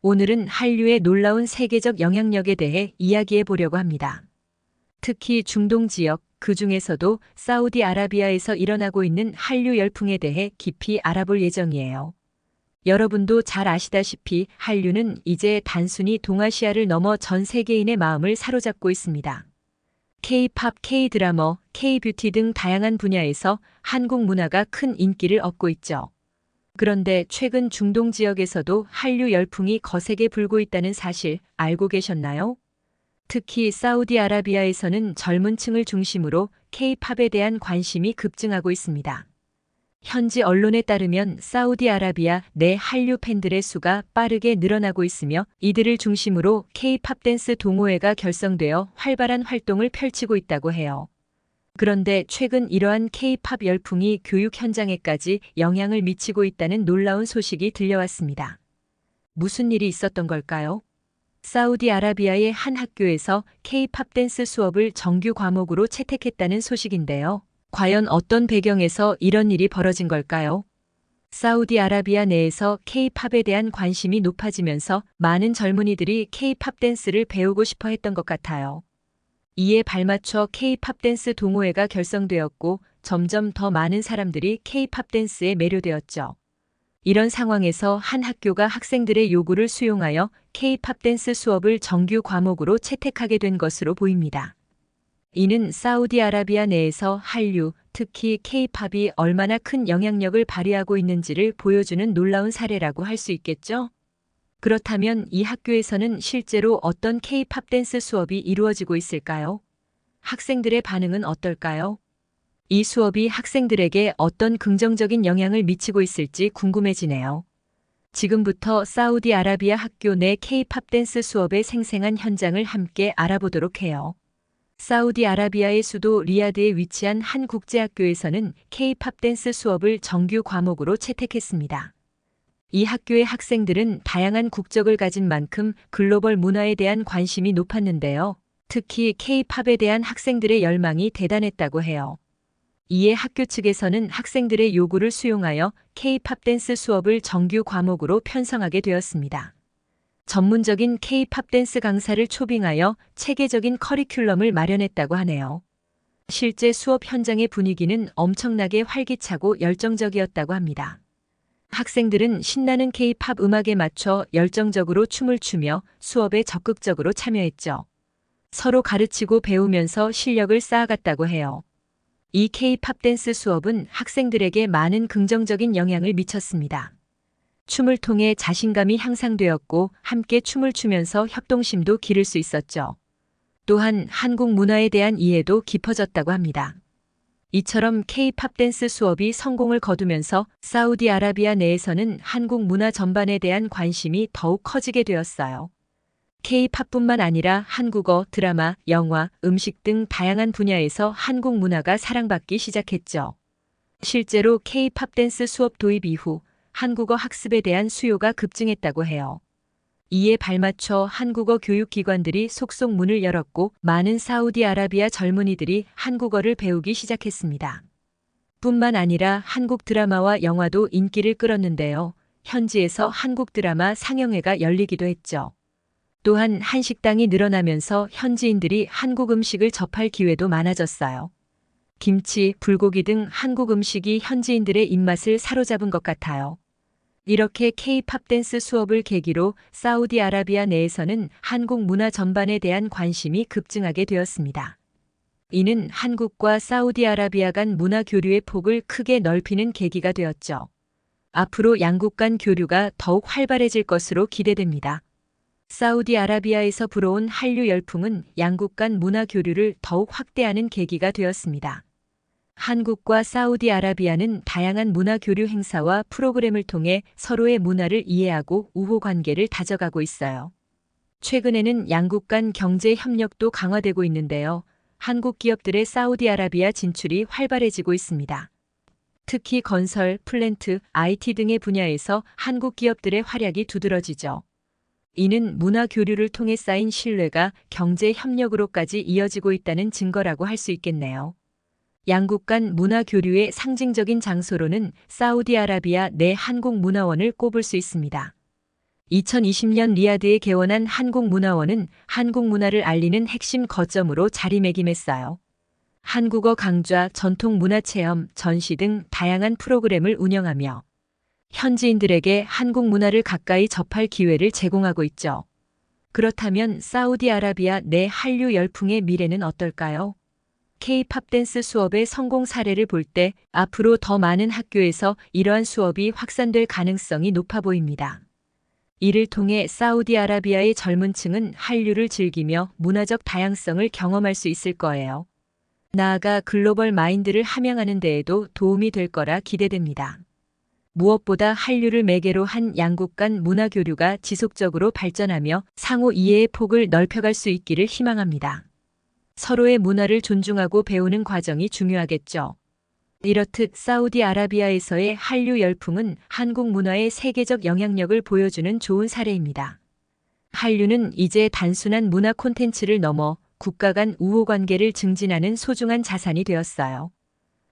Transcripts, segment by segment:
오늘은 한류의 놀라운 세계적 영향력에 대해 이야기해 보려고 합니다. 특히 중동 지역, 그 중에서도 사우디아라비아에서 일어나고 있는 한류 열풍에 대해 깊이 알아볼 예정이에요. 여러분도 잘 아시다시피 한류는 이제 단순히 동아시아를 넘어 전 세계인의 마음을 사로잡고 있습니다. K-팝, K-드라머, K-뷰티 등 다양한 분야에서 한국 문화가 큰 인기를 얻고 있죠. 그런데 최근 중동 지역에서도 한류 열풍이 거세게 불고 있다는 사실 알고 계셨나요? 특히 사우디아라비아에서는 젊은 층을 중심으로 K-팝에 대한 관심이 급증하고 있습니다. 현지 언론에 따르면 사우디아라비아 내 한류 팬들의 수가 빠르게 늘어나고 있으며 이들을 중심으로 K-팝 댄스 동호회가 결성되어 활발한 활동을 펼치고 있다고 해요. 그런데 최근 이러한 K-팝 열풍이 교육 현장에까지 영향을 미치고 있다는 놀라운 소식이 들려왔습니다. 무슨 일이 있었던 걸까요? 사우디아라비아의 한 학교에서 K-팝 댄스 수업을 정규 과목으로 채택했다는 소식인데요. 과연 어떤 배경에서 이런 일이 벌어진 걸까요? 사우디아라비아 내에서 K-팝에 대한 관심이 높아지면서 많은 젊은이들이 K-팝 댄스를 배우고 싶어 했던 것 같아요. 이에 발맞춰 K-팝 댄스 동호회가 결성되었고 점점 더 많은 사람들이 K-팝 댄스에 매료되었죠. 이런 상황에서 한 학교가 학생들의 요구를 수용하여 K-팝 댄스 수업을 정규 과목으로 채택하게 된 것으로 보입니다. 이는 사우디아라비아 내에서 한류, 특히 K-팝이 얼마나 큰 영향력을 발휘하고 있는지를 보여주는 놀라운 사례라고 할 수 있겠죠? 그렇다면 이 학교에서는 실제로 어떤 K-팝 댄스 수업이 이루어지고 있을까요? 학생들의 반응은 어떨까요? 이 수업이 학생들에게 어떤 긍정적인 영향을 미치고 있을지 궁금해지네요. 지금부터 사우디아라비아 학교 내 K-팝 댄스 수업의 생생한 현장을 함께 알아보도록 해요. 사우디아라비아의 수도 리야드에 위치한 한 국제학교에서는 K-팝 댄스 수업을 정규 과목으로 채택했습니다. 이 학교의 학생들은 다양한 국적을 가진 만큼 글로벌 문화에 대한 관심이 높았는데요. 특히 K-팝에 대한 학생들의 열망이 대단했다고 해요. 이에 학교 측에서는 학생들의 요구를 수용하여 K-팝 댄스 수업을 정규 과목으로 편성하게 되었습니다. 전문적인 K-팝 댄스 강사를 초빙하여 체계적인 커리큘럼을 마련했다고 하네요. 실제 수업 현장의 분위기는 엄청나게 활기차고 열정적이었다고 합니다. 학생들은 신나는 K-팝 음악에 맞춰 열정적으로 춤을 추며 수업에 적극적으로 참여했죠. 서로 가르치고 배우면서 실력을 쌓아갔다고 해요. 이 K-팝 댄스 수업은 학생들에게 많은 긍정적인 영향을 미쳤습니다. 춤을 통해 자신감이 향상되었고 함께 춤을 추면서 협동심도 기를 수 있었죠. 또한 한국 문화에 대한 이해도 깊어졌다고 합니다. 이처럼 K-팝 댄스 수업이 성공을 거두면서 사우디아라비아 내에서는 한국 문화 전반에 대한 관심이 더욱 커지게 되었어요. K-팝뿐만 아니라 한국어, 드라마, 영화, 음식 등 다양한 분야에서 한국 문화가 사랑받기 시작했죠. 실제로 K-팝 댄스 수업 도입 이후 한국어 학습에 대한 수요가 급증했다고 해요. 이에 발맞춰 한국어 교육기관들이 속속 문을 열었고 많은 사우디아라비아 젊은이들이 한국어를 배우기 시작했습니다. 뿐만 아니라 한국 드라마와 영화도 인기를 끌었는데요. 현지에서 한국 드라마 상영회가 열리기도 했죠. 또한 한식당이 늘어나면서 현지인들이 한국 음식을 접할 기회도 많아졌어요. 김치, 불고기 등 한국 음식이 현지인들의 입맛을 사로잡은 것 같아요. 이렇게 K-팝 댄스 수업을 계기로 사우디아라비아 내에서는 한국 문화 전반에 대한 관심이 급증하게 되었습니다. 이는 한국과 사우디아라비아 간 문화 교류의 폭을 크게 넓히는 계기가 되었죠. 앞으로 양국 간 교류가 더욱 활발해질 것으로 기대됩니다. 사우디아라비아에서 불어온 한류 열풍은 양국 간 문화 교류를 더욱 확대하는 계기가 되었습니다. 한국과 사우디아라비아는 다양한 문화 교류 행사와 프로그램을 통해 서로의 문화를 이해하고 우호 관계를 다져가고 있어요. 최근에는 양국 간 경제 협력도 강화되고 있는데요. 한국 기업들의 사우디아라비아 진출이 활발해지고 있습니다. 특히 건설, 플랜트, IT 등의 분야에서 한국 기업들의 활약이 두드러지죠. 이는 문화 교류를 통해 쌓인 신뢰가 경제 협력으로까지 이어지고 있다는 증거라고 할 수 있겠네요. 양국 간 문화 교류의 상징적인 장소로는 사우디아라비아 내 한국문화원을 꼽을 수 있습니다. 2020년 리야드에 개원한 한국문화원은 한국 문화를 알리는 핵심 거점으로 자리매김했어요. 한국어 강좌, 전통 문화체험, 전시 등 다양한 프로그램을 운영하며 현지인들에게 한국 문화를 가까이 접할 기회를 제공하고 있죠. 그렇다면 사우디아라비아 내 한류 열풍의 미래는 어떨까요? K-팝 댄스 수업의 성공 사례를 볼 때 앞으로 더 많은 학교에서 이러한 수업이 확산될 가능성이 높아 보입니다. 이를 통해 사우디아라비아의 젊은 층은 한류를 즐기며 문화적 다양성을 경험할 수 있을 거예요. 나아가 글로벌 마인드를 함양하는 데에도 도움이 될 거라 기대됩니다. 무엇보다 한류를 매개로 한 양국 간 문화 교류가 지속적으로 발전하며 상호 이해의 폭을 넓혀갈 수 있기를 희망합니다. 서로의 문화를 존중하고 배우는 과정이 중요하겠죠. 이렇듯 사우디아라비아에서의 한류 열풍은 한국 문화의 세계적 영향력을 보여주는 좋은 사례입니다. 한류는 이제 단순한 문화 콘텐츠를 넘어 국가 간 우호 관계를 증진하는 소중한 자산이 되었어요.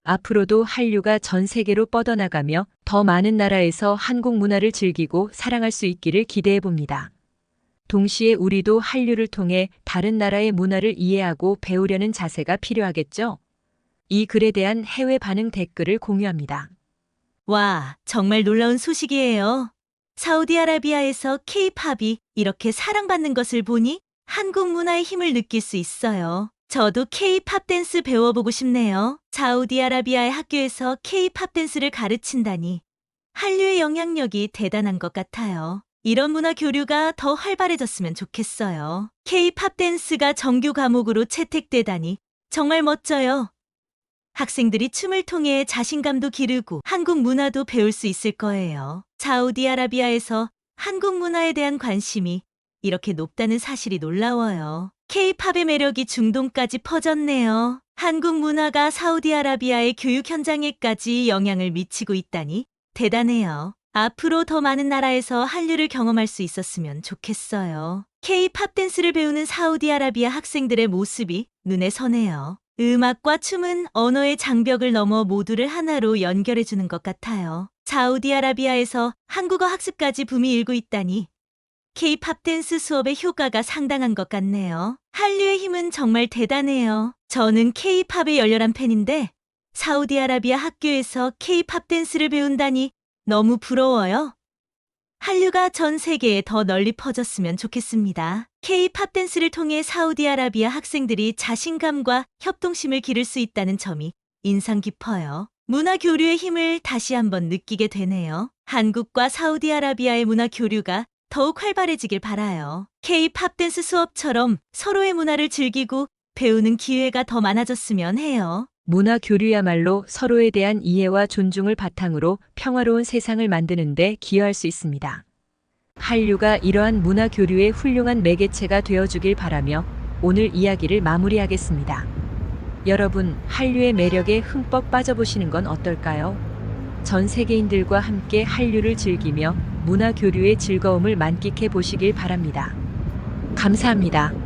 앞으로도 한류가 전 세계로 뻗어나가며 더 많은 나라에서 한국 문화를 즐기고 사랑할 수 있기를 기대해 봅니다. 동시에 우리도 한류를 통해 다른 나라의 문화를 이해하고 배우려는 자세가 필요하겠죠? 이 글에 대한 해외 반응 댓글을 공유합니다. 와, 정말 놀라운 소식이에요. 사우디아라비아에서 K-팝이 이렇게 사랑받는 것을 보니 한국 문화의 힘을 느낄 수 있어요. 저도 K-팝 댄스 배워보고 싶네요. 사우디아라비아의 학교에서 K-팝 댄스를 가르친다니 한류의 영향력이 대단한 것 같아요. 이런 문화 교류가 더 활발해졌으면 좋겠어요. K-팝 댄스가 정규 과목으로 채택되다니 정말 멋져요. 학생들이 춤을 통해 자신감도 기르고 한국 문화도 배울 수 있을 거예요. 사우디아라비아에서 한국 문화에 대한 관심이 이렇게 높다는 사실이 놀라워요. K-팝의 매력이 중동까지 퍼졌네요. 한국 문화가 사우디아라비아의 교육 현장에까지 영향을 미치고 있다니 대단해요. 앞으로 더 많은 나라에서 한류를 경험할 수 있었으면 좋겠어요. K-팝 댄스를 배우는 사우디아라비아 학생들의 모습이 눈에 선해요. 음악과 춤은 언어의 장벽을 넘어 모두를 하나로 연결해주는 것 같아요. 사우디아라비아에서 한국어 학습까지 붐이 일고 있다니 K-팝 댄스 수업의 효과가 상당한 것 같네요. 한류의 힘은 정말 대단해요. 저는 K-팝의 열렬한 팬인데 사우디아라비아 학교에서 K-팝 댄스를 배운다니 너무 부러워요. 한류가 전 세계에 더 널리 퍼졌으면 좋겠습니다. K-팝 댄스를 통해 사우디아라비아 학생들이 자신감과 협동심을 기를 수 있다는 점이 인상 깊어요. 문화 교류의 힘을 다시 한번 느끼게 되네요. 한국과 사우디아라비아의 문화 교류가 더욱 활발해지길 바라요. K-팝 댄스 수업처럼 서로의 문화를 즐기고 배우는 기회가 더 많아졌으면 해요. 문화 교류야말로 서로에 대한 이해와 존중을 바탕으로 평화로운 세상을 만드는 데 기여할 수 있습니다. 한류가 이러한 문화 교류의 훌륭한 매개체가 되어주길 바라며 오늘 이야기를 마무리하겠습니다. 여러분, 한류의 매력에 흠뻑 빠져보시는 건 어떨까요? 전 세계인들과 함께 한류를 즐기며 문화 교류의 즐거움을 만끽해 보시길 바랍니다. 감사합니다.